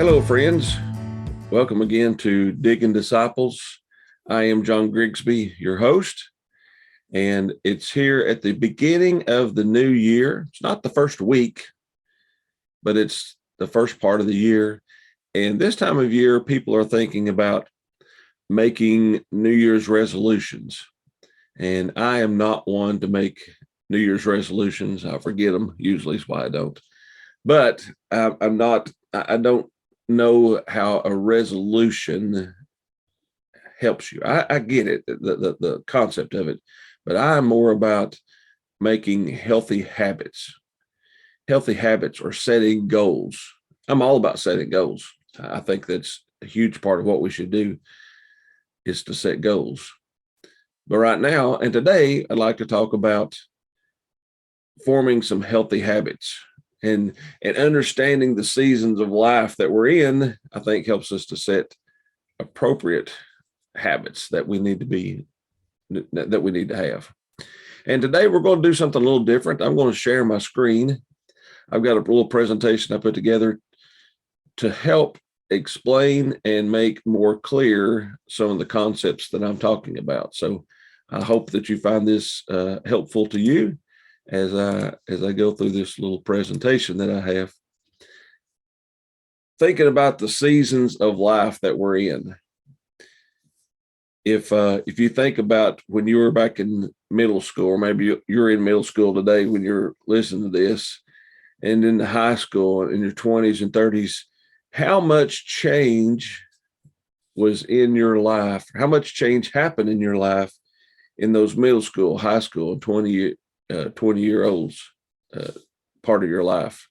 Hello, friends. Welcome again to Digging Disciples. I am John Grigsby, your host, and it's here at the beginning of the new year. It's not the first week, but it's the first part of the year. And this time of year, people are thinking about making New Year's resolutions. And I am not one to make New Year's resolutions. I forget them usually, is why I don't. But I don't know how a resolution helps you. I get it, the concept of it, but I'm more about making healthy habits or setting goals. I'm all about setting goals. I think that's a huge part of what we should do is to set goals. But right now and today, I'd like to talk about forming some healthy habits and understanding the seasons of life that we're in. I think helps us to set appropriate habits that we need to have. And today we're going to do something a little different. I'm going to share my screen. I've got a little presentation I put together to help explain and make more clear some of the concepts that I'm talking about. So I hope that you find this helpful to you as I go through this little presentation that I have. Thinking about the seasons of life that we're in. If you think about when you were back in middle school, or maybe you're in middle school today when you're listening to this, and in high school in your 20s and 30s, how much change was in your life? How much change happened in your life in those middle school, high school, 20-year-olds part of your life?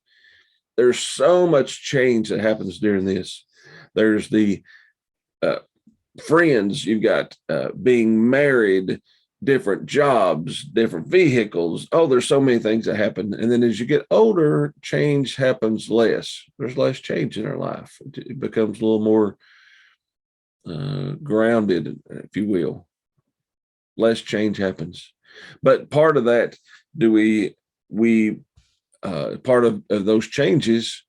There's so much change that happens during this. There's the friends you've got, being married, different jobs, different vehicles. Oh, there's so many things that happen. And then as you get older, change happens less. There's less change in our life. It becomes a little more grounded, if you will. Less change happens. But part of that, part of those changes,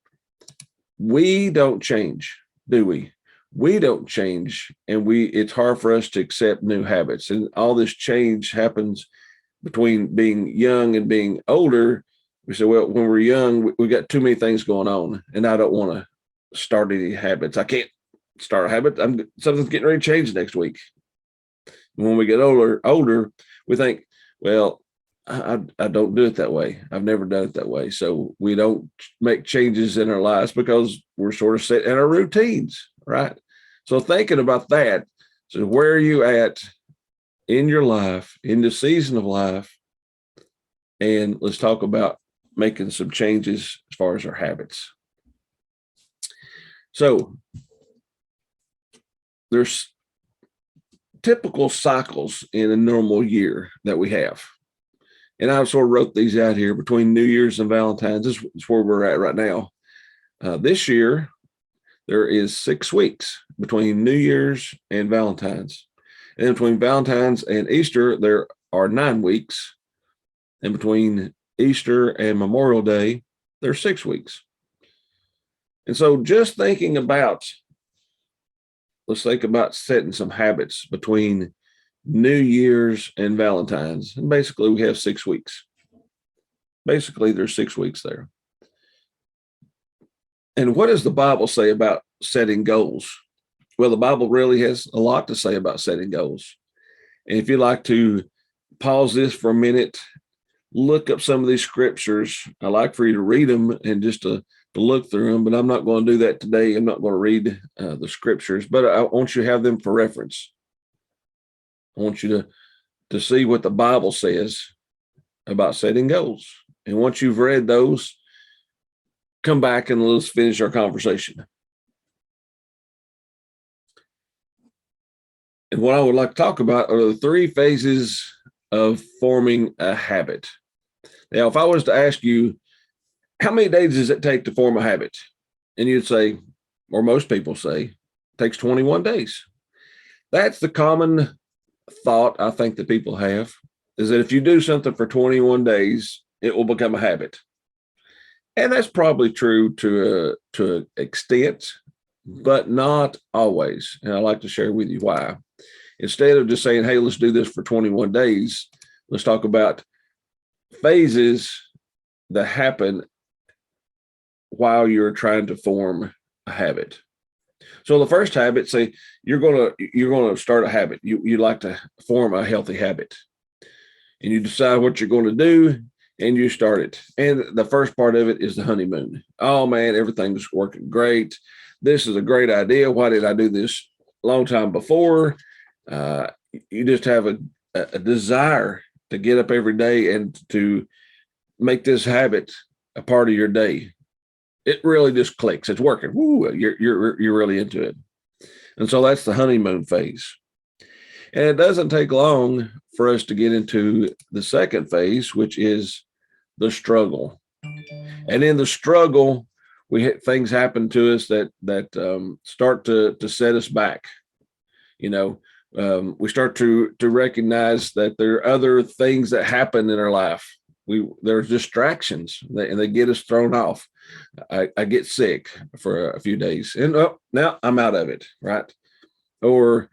we don't change, do we? We don't change, and it's hard for us to accept new habits. And all this change happens between being young and being older. We say, well, when we're young, we got too many things going on, and I don't want to start any habits. I can't start a habit. Something's getting ready to change next week. And when we get older, we think, well, I don't do it that way. I've never done it that way. So we don't make changes in our lives because we're sort of set in our routines, right? So thinking about that, so where are you at in your life, in the season of life? And let's talk about making some changes as far as our habits. So there's typical cycles in a normal year that we have. And I sort of wrote these out here between New Year's and Valentine's. This is where we're at right now. This year, there is 6 weeks between New Year's and Valentine's. And between Valentine's and Easter, there are 9 weeks. And between Easter and Memorial Day, there's 6 weeks. And so just let's think about setting some habits between New Year's and Valentine's. And basically we have 6 weeks. Basically there's 6 weeks there. And what does the Bible say about setting goals? Well, the Bible really has a lot to say about setting goals. And if you'd like to pause this for a minute, look up some of these scriptures. I like for you to read them and just to look through them, but I'm not going to do that today. I'm not going to read the scriptures, but I want you to have them for reference. I want you to see what the Bible says about setting goals. And once you've read those, come back and let's finish our conversation. And what I would like to talk about are the 3 phases of forming a habit. Now, if I was to ask you, how many days does it take to form a habit? And you'd say, or most people say, it takes 21 days. That's the common thought I think that people have, is that if you do something for 21 days, it will become a habit. And that's probably true to an extent. but not always. And I'd like to share with you why. Instead of just saying, hey, let's do this for 21 days, let's talk about phases that happen while you're trying to form a habit. So the first habit, say you're gonna start a habit. You like to form a healthy habit, and you decide what you're going to do, and you start it. And the first part of it is the honeymoon. Oh man, everything's working great. This is a great idea. Why did I do this a long time before? Uh, you just have a desire to get up every day and to make this habit a part of your day. It really just clicks. It's working. Woo, you're really into it. And so that's the honeymoon phase. And it doesn't take long for us to get into the second phase, which is the struggle. And in the struggle, things happen to us that start to set us back. You know, we start to recognize that there are other things that happen in our life. There's distractions, and they get us thrown off. I get sick for a few days, and now I'm out of it, right? Or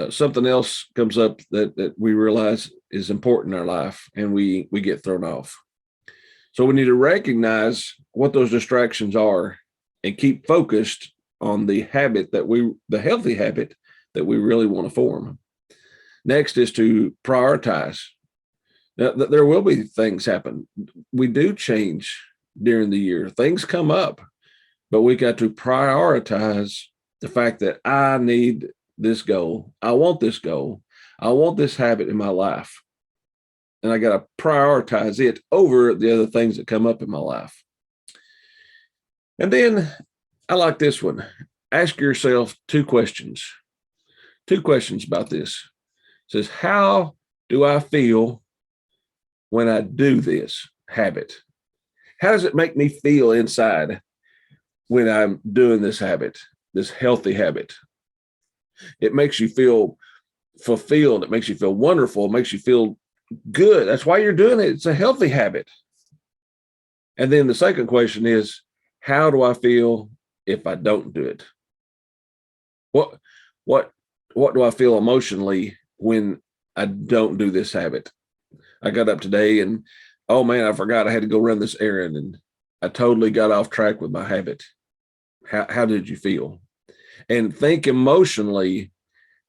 something else comes up that we realize is important in our life, and we get thrown off. So we need to recognize what those distractions are and keep focused on the healthy habit that we really want to form. Next is to prioritize. Now, there will be things happen. We do change during the year. Things come up, but we got to prioritize the fact that I need this goal. I want this goal. I want this habit in my life. And I got to prioritize it over the other things that come up in my life. And then I like this one. Ask yourself two questions about this. It says, how do I feel when I do this habit? How does it make me feel inside when I'm doing this habit, this healthy habit? It makes you feel fulfilled. It makes you feel wonderful. It makes you feel good. That's why you're doing it. It's a healthy habit. And then the second question is, how do I feel if I don't do it? What do I feel emotionally when I don't do this habit? I got up today and, oh man, I forgot I had to go run this errand, and I totally got off track with my habit. How did you feel? And think emotionally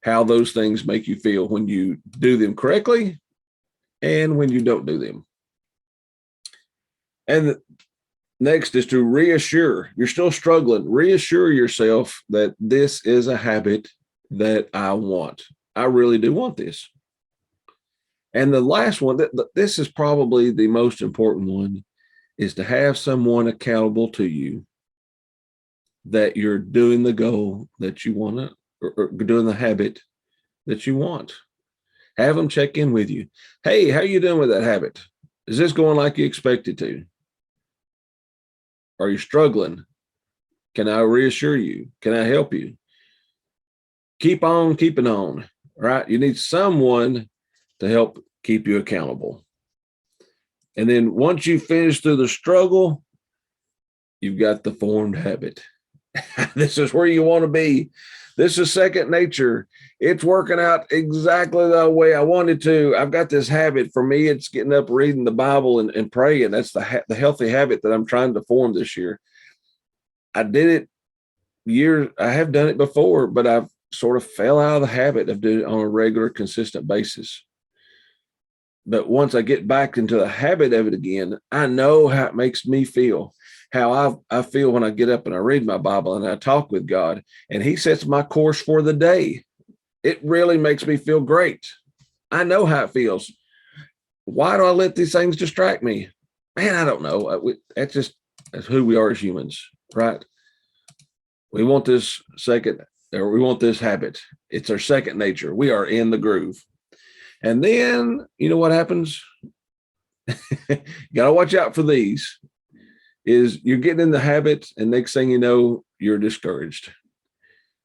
how those things make you feel when you do them correctly and when you don't do them. And next is to reassure. You're still struggling. Reassure yourself that this is a habit that I want. I really do want this. And the last one, this is probably the most important one, is to have someone accountable to you that you're doing the goal that you want to, or doing the habit that you want. Have them check in with you. Hey, how you doing with that habit? Is this going like you expected to? Are you struggling? Can I reassure you? Can I help you? Keep on keeping on, right? You need someone to help keep you accountable. And then once you finish through the struggle, you've got the formed habit. This is where you want to be. This is second nature. It's working out exactly the way I wanted to. I've got this habit. For me, it's getting up, reading the Bible, and praying. That's the healthy habit that I'm trying to form this year. I did it I have done it before, but I've sort of fell out of the habit of doing it on a regular, consistent basis. But once I get back into the habit of it again, I know how it makes me feel, how I feel when I get up and I read my Bible and I talk with God, and He sets my course for the day. It really makes me feel great. I know how it feels. Why do I let these things distract me? Man, I don't know. That's who we are as humans, right? We want this habit. It's our second nature. We are in the groove. And then, you know what happens? You got to watch out for these. Is you're getting in the habit, and next thing you know, you're discouraged.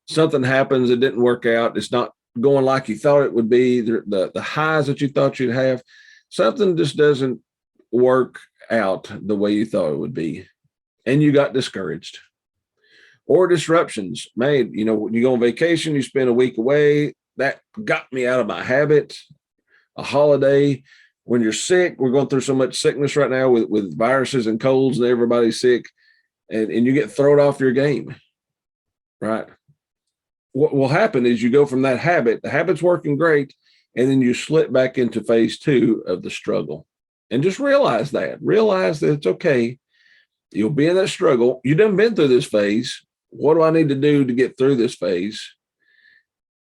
Something happens, it didn't work out. It's not going like you thought it would be. The highs that you thought you'd have, something just doesn't work out the way you thought it would be. And you got discouraged. or disruptions made. When you go on vacation, you spend a week away. That got me out of my habit. A holiday, when you're sick, we're going through so much sickness right now with viruses and colds and everybody's sick, and you get thrown off your game, right? What will happen is you go from that habit, the habit's working great, and then you slip back into phase 2 of the struggle. And just realize that it's okay. You'll be in that struggle. You done been through this phase. What do I need to do to get through this phase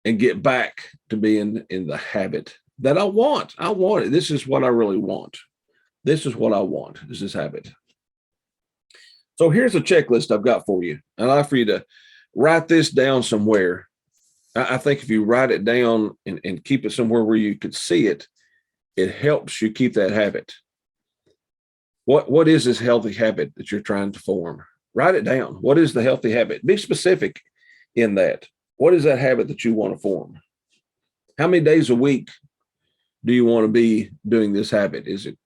and get back to being in the habit that I want? I want it. This is what I really want. This is what I want, is this habit. So here's a checklist I've got for you. I'd like for you to write this down somewhere. I think if you write it down and keep it somewhere where you could see it, it helps you keep that habit. What is this healthy habit that you're trying to form? Write it down. What is the healthy habit? Be specific in that. What is that habit that you want to form? How many days a week do you want to be doing this habit? Is it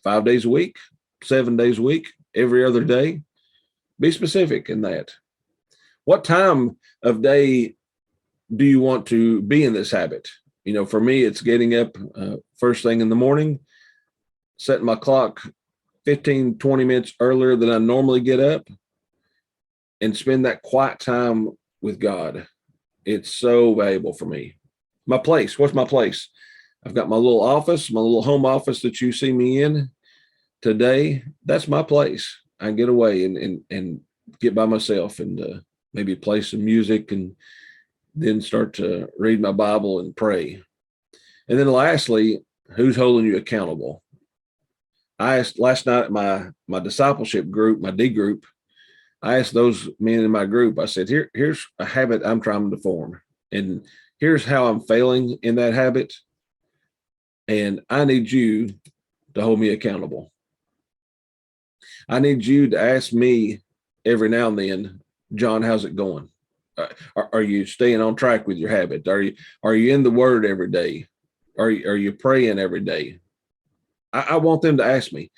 5 days a week, 7 days a week, every other day? Be specific in that. What time of day do you want to be in this habit? For me, it's getting up first thing in the morning, setting my clock 15, 20 minutes earlier than I normally get up, and spend that quiet time with God. It's so valuable for me. My place. What's my place? I've got my little office, my little home office that you see me in today. That's my place. I get away and get by myself and maybe play some music and then start to read my Bible and pray. And then lastly, who's holding you accountable? I asked last night at my discipleship group, my D group, I asked those men in my group, I said, here's a habit I'm trying to form. And here's how I'm failing in that habit. And I need you to hold me accountable. I need you to ask me every now and then, John, how's it going? Are you staying on track with your habit? Are you in the Word every day? Are you praying every day? I want them to ask me.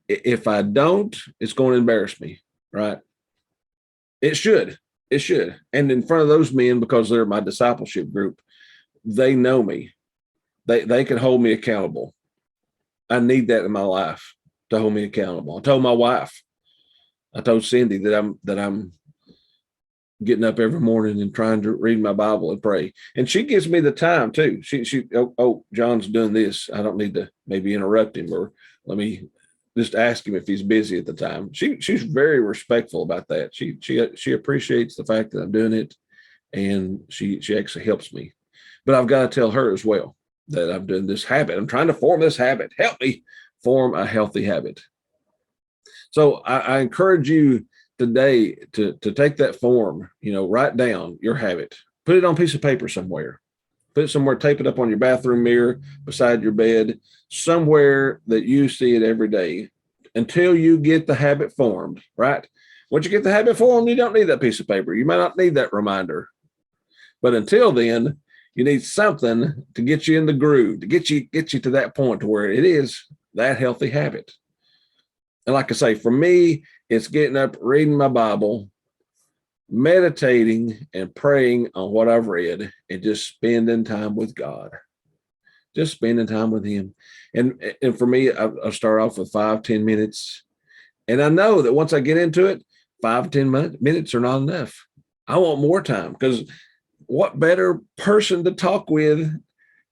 If I don't, it's going to embarrass me, right? It should. And in front of those men, because they're my discipleship group, they know me. They can hold me accountable. I need that in my life to hold me accountable. I told my wife, I told Cindy that I'm getting up every morning and trying to read my Bible and pray. And she gives me the time too. Oh, John's doing this. I don't need to maybe interrupt him, or let me just ask him if he's busy at the time. She's very respectful about that. She appreciates the fact that I'm doing it, and she actually helps me. But I've got to tell her as well that I'm doing this habit. I'm trying to form this habit. Help me form a healthy habit. So I encourage you today to take that form, write down your habit, put it on a piece of paper somewhere, put it somewhere, tape it up on your bathroom mirror, beside your bed, somewhere that you see it every day until you get the habit formed, right? Once you get the habit formed, you don't need that piece of paper. You might not need that reminder. But until then, you need something to get you in the groove, to get you to that point to where it is that healthy habit. And like I say, for me, it's getting up, reading my Bible, meditating and praying on what I've read, and just spending time with God, just spending time with Him. And for me, I start off with 5-10 minutes. And I know that once I get into it, 5-10 minutes are not enough. I want more time, because what better person to talk with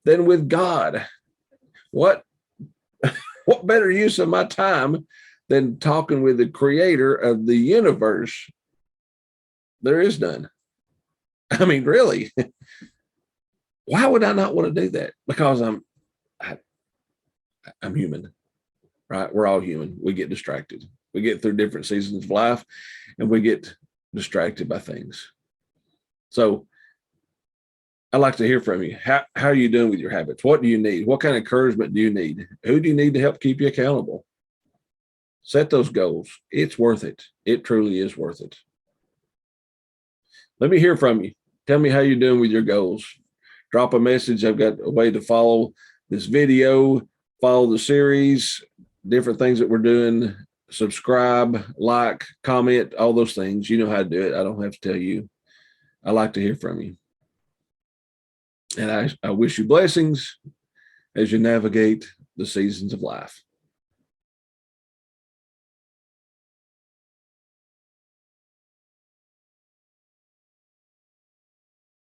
than with God? What better use of my time than talking with the creator of the universe? There is none. I mean, really, why would I not want to do that? Because I'm human, right? We're all human. We get distracted. We get through different seasons of life, and we get distracted by things. So I'd like to hear from you. How are you doing with your habits? What do you need? What kind of encouragement do you need? Who do you need to help keep you accountable? Set those goals. It's worth it. It truly is worth it. Let me hear from you. Tell me how you're doing with your goals. Drop a message. I've got a way to follow this video, follow the series, different things that we're doing subscribe, like, comment, all those things. You know how to do it. I don't have to tell you. I like to hear from you. And I wish you blessings as you navigate the seasons of life.